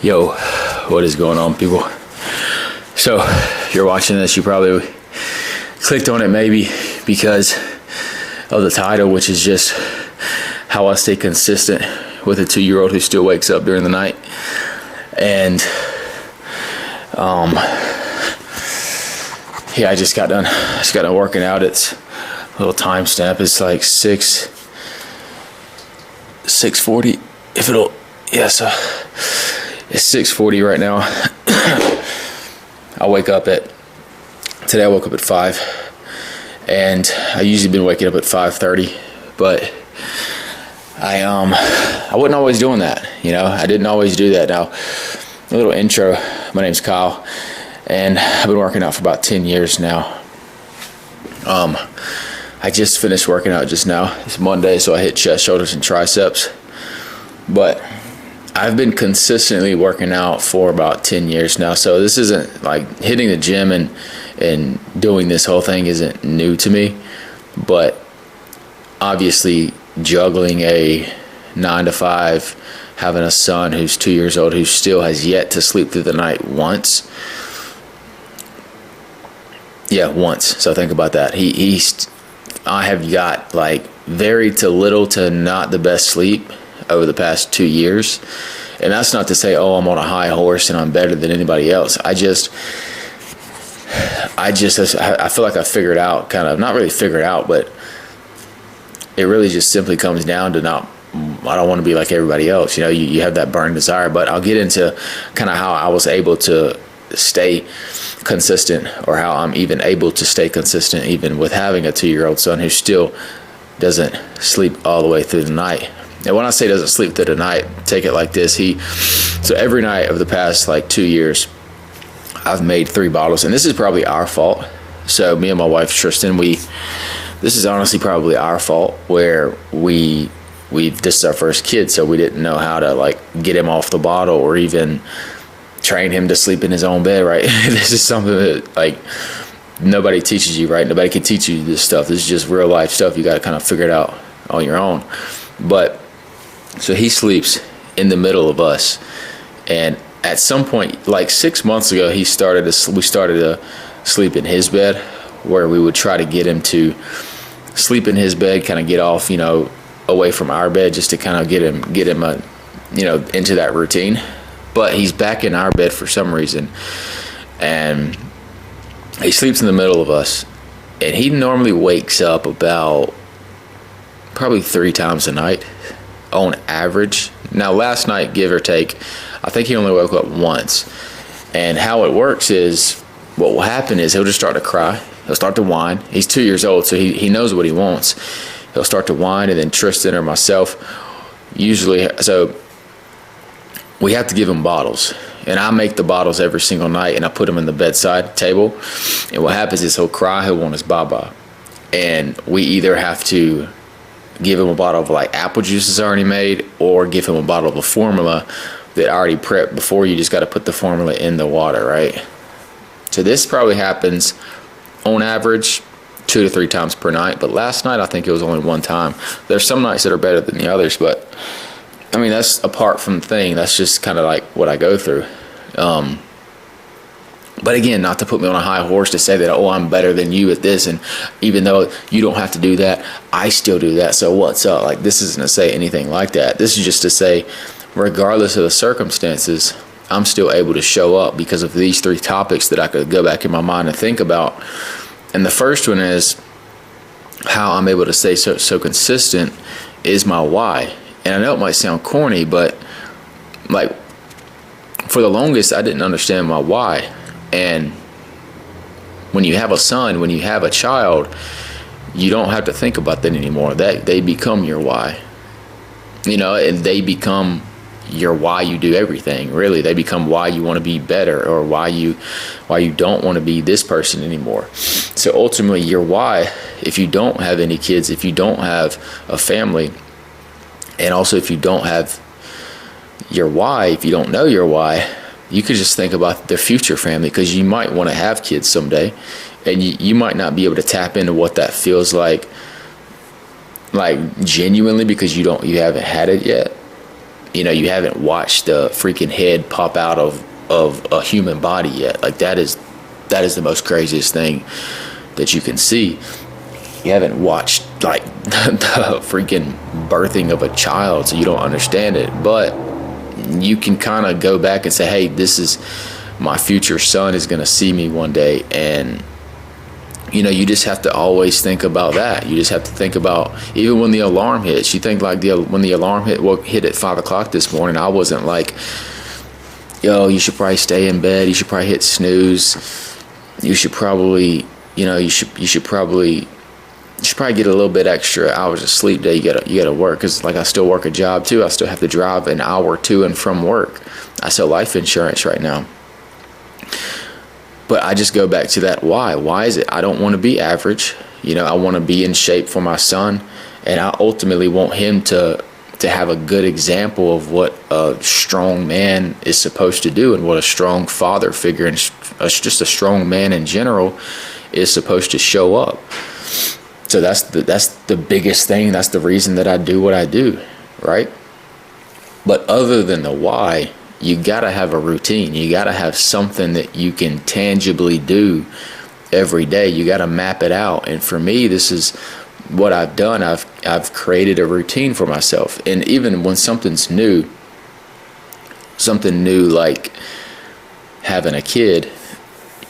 Yo, what is going on, people? So, you're watching this, you probably clicked on it maybe because of the title, which is just how I stay consistent with a 2-year-old who still wakes up during the night. And, yeah, I just got done working out. It's a little timestamp. It's like 6:40. It's 6:40 right now. I woke up at 5, and I usually been waking up at 5:30, but I wasn't always doing that, I didn't always do that. Now, a little intro, my name's Kyle, and I've been working out for about 10 years now. I just finished working out just now. It's Monday, so I hit chest, shoulders, and triceps, but I've been consistently working out for about 10 years now, so this isn't like hitting the gym and doing this whole thing isn't new to me, but obviously juggling a 9 to 5, having a son who's 2 years old who still has yet to sleep through the night once. So think about that. I have got like very to little to not the best sleep over the past 2 years. And that's not to say, I'm on a high horse and I'm better than anybody else. I feel like I figured out, not really figured out, but it really just simply comes down to I don't want to be like everybody else. You have that burning desire, but I'll get into kind of how I was able to stay consistent, or how I'm even able to stay consistent even with having a 2-year-old son who still doesn't sleep all the way through the night. And when I say doesn't sleep through the night, take it like this. So every night of the past 2 years, I've made 3 bottles, and this is probably our fault. So me and my wife Tristan, this is honestly probably our fault, where this is our first kid, so we didn't know how to get him off the bottle or even train him to sleep in his own bed, right? This is something that nobody teaches you, right? Nobody can teach you this stuff. This is just real life stuff. You got to kind of figure it out on your own. But so he sleeps in the middle of us, and at some point, 6 months ago, we started to sleep in his bed, where we would try to get him to sleep in his bed, kind of get off, away from our bed, just to kind of get him into that routine. But he's back in our bed for some reason, and he sleeps in the middle of us, and he normally wakes up about probably 3 times a night on average. Now, last night, give or take, I think he only woke up once. And how it works is, what will happen is he'll just start to cry. He'll start to whine. He's 2 years old, so he knows what he wants. He'll start to whine, and then Tristan or myself, usually, so we have to give him bottles. And I make the bottles every single night, and I put them in the bedside table. And what happens is he'll cry, he'll want his baba. And we either have to give him a bottle of apple juice that's already made, or give him a bottle of a formula that already prepped before. You just got to put the formula in the water, right? So this probably happens on average 2 to 3 times per night, but last night I think it was only 1 time. There's some nights that are better than the others, but I mean, that's apart from the thing. That's just kind of what I go through. But again, not to put me on a high horse to say that, I'm better than you at this, and even though you don't have to do that, I still do that, so what's up? This isn't to say anything like that. This is just to say, regardless of the circumstances, I'm still able to show up because of these 3 topics that I could go back in my mind and think about. And the first one is how I'm able to stay so consistent is my why. And I know it might sound corny, but for the longest, I didn't understand my why. And when you have a son, when you have a child, you don't have to think about that anymore. That they become your why. And they become your why you do everything. Really, they become why you want to be better, or why you don't want to be this person anymore. So ultimately, your why, if you don't have any kids, if you don't have a family, and also if you don't have your why, if you don't know your why, you could just think about the future family, because you might want to have kids someday, and you might not be able to tap into what that feels like genuinely, because you haven't had it yet. you haven't watched the freaking head pop out of a human body yet. Like that is the most craziest thing that you can see. You haven't watched like the freaking birthing of a child, so you don't understand it. But you can kind of go back and say, hey, this is my future son is going to see me one day. And you just have to always think about that. You just have to think about, even when the alarm hits, you think like when the alarm hit at 5 o'clock this morning, I wasn't like, yo, you should probably stay in bed. You should probably hit snooze. You should probably, you should probably get a little bit extra hours of sleep that you gotta work. Because like I still work a job too. I still have to drive an hour to and from work. I sell life insurance right now. But I just go back to that why. Why is it? I don't want to be average. I want to be in shape for my son. And I ultimately want him to have a good example of what a strong man is supposed to do and what a strong father figure and just a strong man in general is supposed to show up. So that's the biggest thing. That's the reason that I do what I do, right? But other than the why, you gotta have a routine. You gotta have something that you can tangibly do every day. You gotta map it out. And for me, this is what I've done. I've created a routine for myself. And even when something's new, something new like having a kid,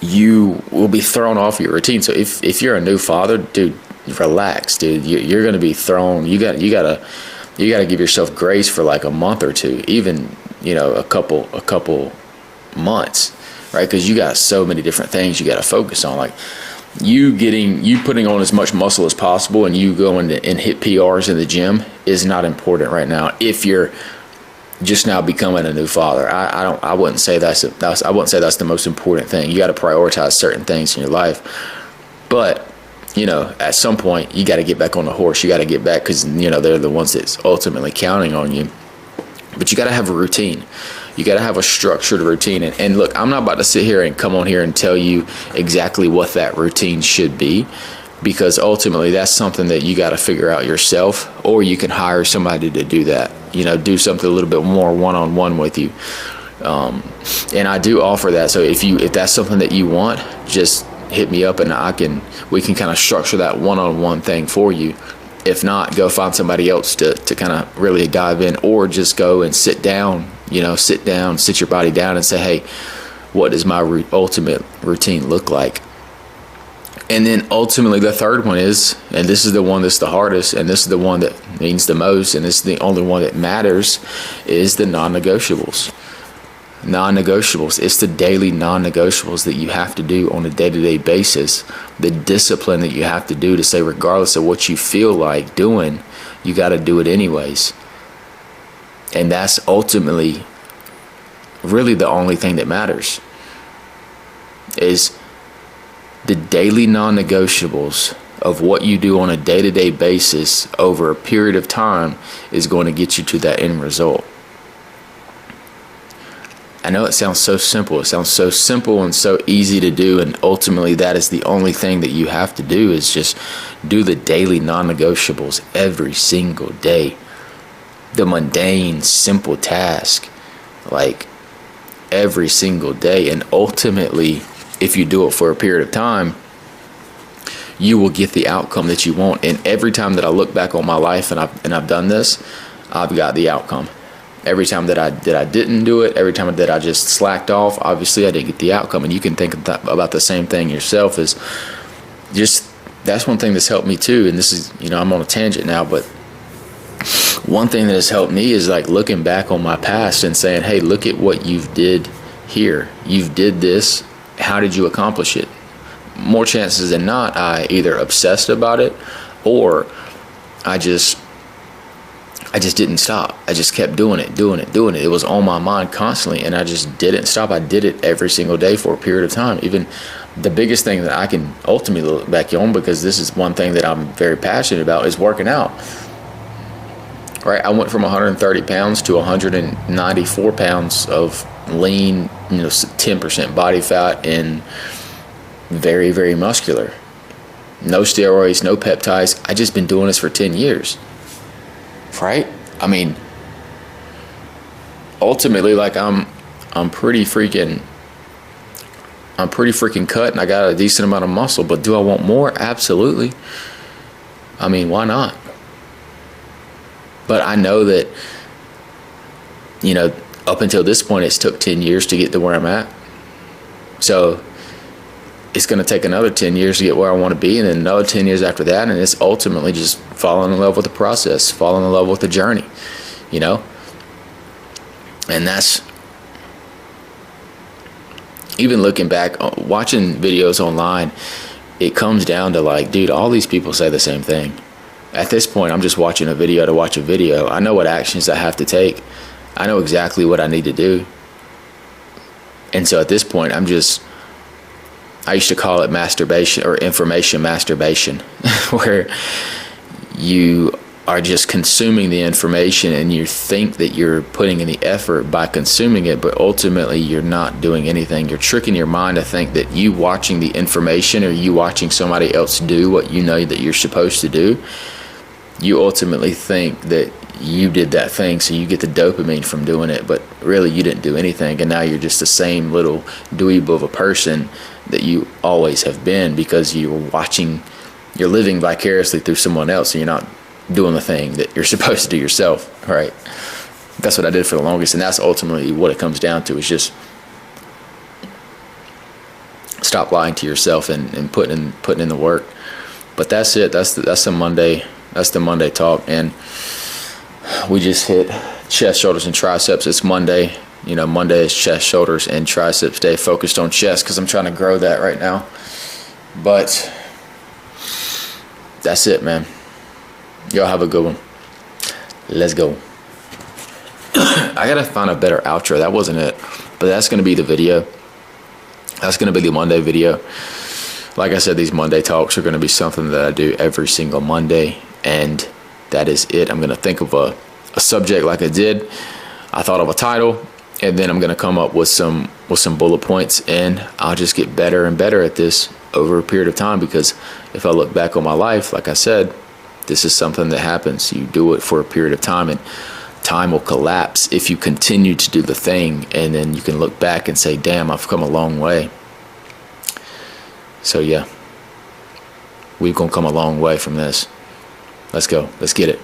you will be thrown off your routine. So if you're a new father, dude, relax, dude. You're going to be thrown. You got to give yourself grace for like a month or two, even a couple months, right? Because you got so many different things you got to focus on, like you putting on as much muscle as possible, and you going and hit PRs in the gym is not important right now. If you're just now becoming a new father, I wouldn't say that's the most important thing. You got to prioritize certain things in your life, but at some point you got to get back on the horse. You got to get back, because they're the ones that's ultimately counting on you. But you got to have a routine. You got to have a structured routine. And look, I'm not about to sit here and come on here and tell you exactly what that routine should be, because ultimately that's something that you got to figure out yourself, or you can hire somebody to do that. Do something a little bit more one-on-one with you. And I do offer that. So if that's something that you want, just hit me up and we can kind of structure that one-on-one thing for you. If not, go find somebody else to kind of really dive in, or just go and sit down, sit your body down and say, hey, what does my ultimate routine look like? And then ultimately the third one is, and this is the one that's the hardest, and this is the one that means the most, and this is the only one that matters, is the non-negotiables. Non-negotiables. It's the daily non-negotiables that you have to do on a day-to-day basis. The discipline that you have to do to say, regardless of what you feel like doing, you got to do it anyways. And that's ultimately really the only thing that matters, is the daily non-negotiables of what you do on a day-to-day basis over a period of time is going to get you to that end result. I know it sounds so simple. It sounds so simple and so easy to do, and ultimately that is the only thing that you have to do, is just do the daily non-negotiables every single day. The mundane, simple task, like every single day. And ultimately, if you do it for a period of time, you will get the outcome that you want. And every time that I look back on my life and I've done this, I've got the outcome. Every time that I didn't do it, every time that I just slacked off, obviously I didn't get the outcome. And you can think about the same thing yourself. Is just, that's one thing that's helped me too. And this is, I'm on a tangent now, but one thing that has helped me is like looking back on my past and saying, hey, look at what you've did here. You've did this. How did you accomplish it? More chances than not, I either obsessed about it, or I just didn't stop. I just kept doing it. It was on my mind constantly, and I just didn't stop. I did it every single day for a period of time. Even the biggest thing that I can ultimately look back on, because this is one thing that I'm very passionate about, is working out. Right? I went from 130 pounds to 194 pounds of lean, 10% body fat, and very, very muscular. No steroids, no peptides. I just been doing this for 10 years. Right? I mean, ultimately, like I'm pretty freaking cut, and I got a decent amount of muscle. But do I want more? Absolutely. I mean, why not? But I know that, you know, up until this point, it's took 10 years to get to where I'm at. So it's going to take another 10 years to get where I want to be, and then another 10 years after that. And it's ultimately just falling in love with the process, falling in love with the journey, you know? And that's, even looking back, watching videos online, it comes down to like, dude, all these people say the same thing. At this point, I'm just watching a video to watch a video. I know what actions I have to take. I know exactly what I need to do. And so at this point, I used to call it masturbation, or information masturbation, where you are just consuming the information and you think that you're putting in the effort by consuming it, but ultimately you're not doing anything. You're tricking your mind to think that you watching the information, or you watching somebody else do what you know that you're supposed to do, you ultimately think that you did that thing, so you get the dopamine from doing it, but really you didn't do anything, and now you're just the same little dweeb of a person that you always have been, because you're living vicariously through someone else, and you're not doing the thing that you're supposed to do yourself, right? That's what I did for the longest, and that's ultimately what it comes down to, is just stop lying to yourself and putting in the work. But that's it. That's the Monday talk, and we just hit chest, shoulders, and triceps. It's Monday. You know, Monday is chest, shoulders, and triceps day. Focused on chest because I'm trying to grow that right now. But that's it, man. Y'all have a good one. Let's go. I gotta find a better outro. That wasn't it, but that's gonna be the video. That's gonna be the Monday video. Like I said, these Monday talks are gonna be something that I do every single Monday, and that is it. I'm gonna think of a subject like I did. I thought of a title, and then I'm gonna come up with some bullet points, and I'll just get better and better at this over a period of time, because if I look back on my life, like I said, this is something that happens. You do it for a period of time, and time will collapse if you continue to do the thing, and then you can look back and say, damn, I've come a long way. So yeah, we've gonna come a long way from this. Let's go. Let's get it.